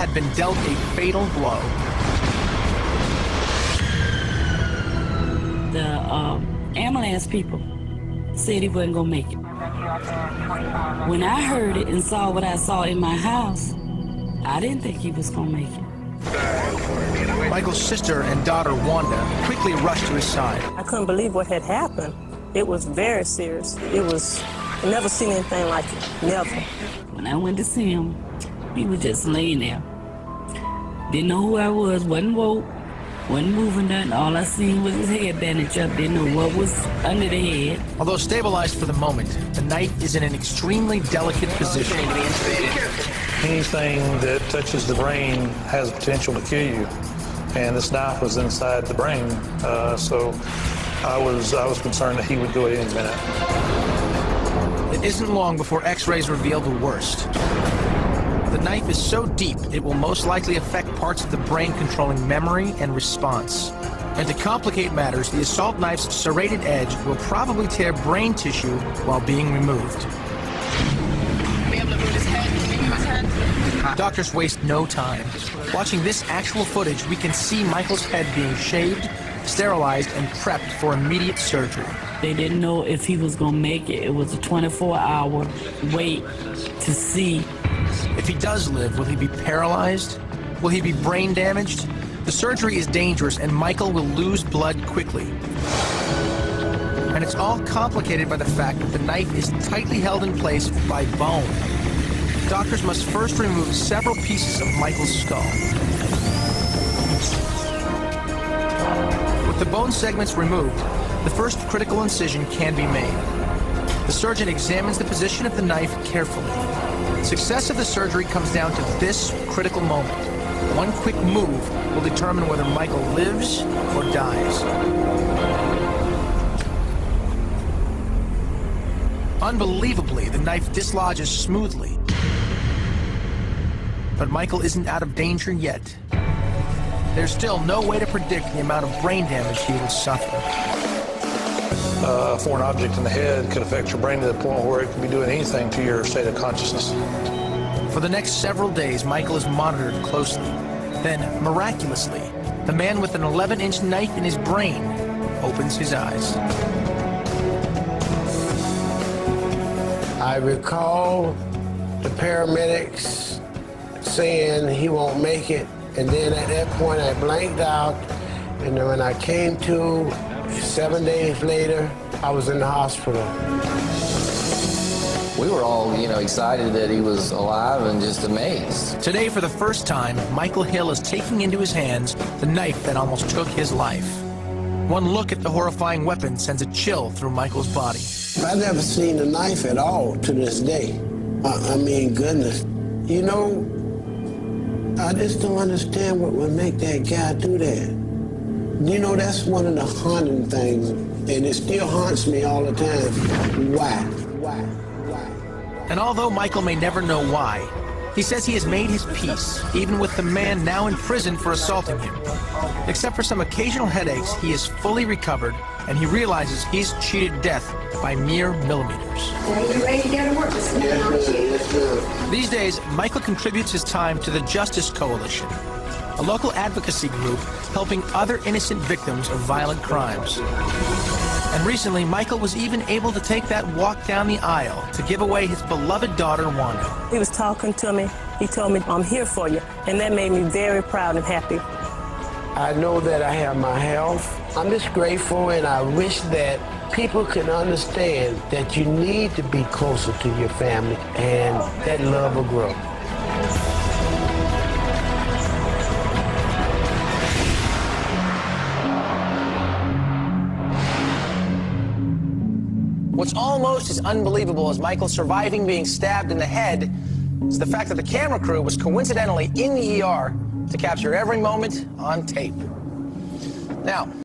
had been dealt a fatal blow. The ambulance people said he wasn't gonna make it. When I heard it and saw what I saw in my house, I didn't think he was gonna make it. Michael's sister and daughter, Wanda, quickly rushed to his side. I couldn't believe what had happened. It was very serious. I never seen anything like it, never. When I went to see him, he was just laying there. Didn't know who I was, wasn't woke, wasn't moving nothing. All I seen was his head bandaged up, didn't know what was under the head. Although stabilized for the moment, the knife is in an extremely delicate position. Anything that touches the brain has potential to kill you, and this knife was inside the brain, so I was concerned that he would go at any minute. It isn't long before X-rays reveal the worst. The knife is so deep, it will most likely affect parts of the brain controlling memory and response. And to complicate matters, the assault knife's serrated edge will probably tear brain tissue while being removed. Doctors waste no time. Watching this actual footage, we can see Michael's head being shaved, sterilized, and prepped for immediate surgery. They didn't know if he was gonna make it. It was a 24-hour wait to see. If he does live, will he be paralyzed? Will he be brain damaged? The surgery is dangerous, and Michael will lose blood quickly. And it's all complicated by the fact that the knife is tightly held in place by bone. Doctors must first remove several pieces of Michael's skull. With the bone segments removed, the first critical incision can be made. The surgeon examines the position of the knife carefully. Success of the surgery comes down to this critical moment. One quick move will determine whether Michael lives or dies. Unbelievably, the knife dislodges smoothly. But Michael isn't out of danger yet. There's still no way to predict the amount of brain damage he will suffer. A foreign object in the head could affect your brain to the point where it could be doing anything to your state of consciousness. For the next several days, Michael is monitored closely. Then, miraculously, the man with an 11-inch knife in his brain opens his eyes. I recall the paramedics saying he won't make it, and then at that point I blanked out, and then when I came to 7 days later, I was in the hospital. We were all, excited that he was alive and just amazed. Today, for the first time, Michael Hill is taking into his hands the knife that almost took his life. One look at the horrifying weapon sends a chill through Michael's body. I've never seen a knife at all to this day. I mean, goodness. I just don't understand what would make that guy do that. That's one of the haunting things, and it still haunts me all the time. Why? And although Michael may never know why, he says he has made his peace, even with the man now in prison for assaulting him. Except for some occasional headaches, he is fully recovered, and he realizes he's cheated death by mere millimeters. You ready to go to work this morning? These days, Michael contributes his time to the Justice Coalition, a local advocacy group helping other innocent victims of violent crimes. And recently, Michael was even able to take that walk down the aisle to give away his beloved daughter, Wanda. He was talking to me. He told me, I'm here for you. And that made me very proud and happy. I know that I have my health. I'm just grateful, and I wish that people can understand that you need to be closer to your family, and that love will grow. What's almost as unbelievable as Michael surviving being stabbed in the head is the fact that the camera crew was coincidentally in the ER to capture every moment on tape. Now,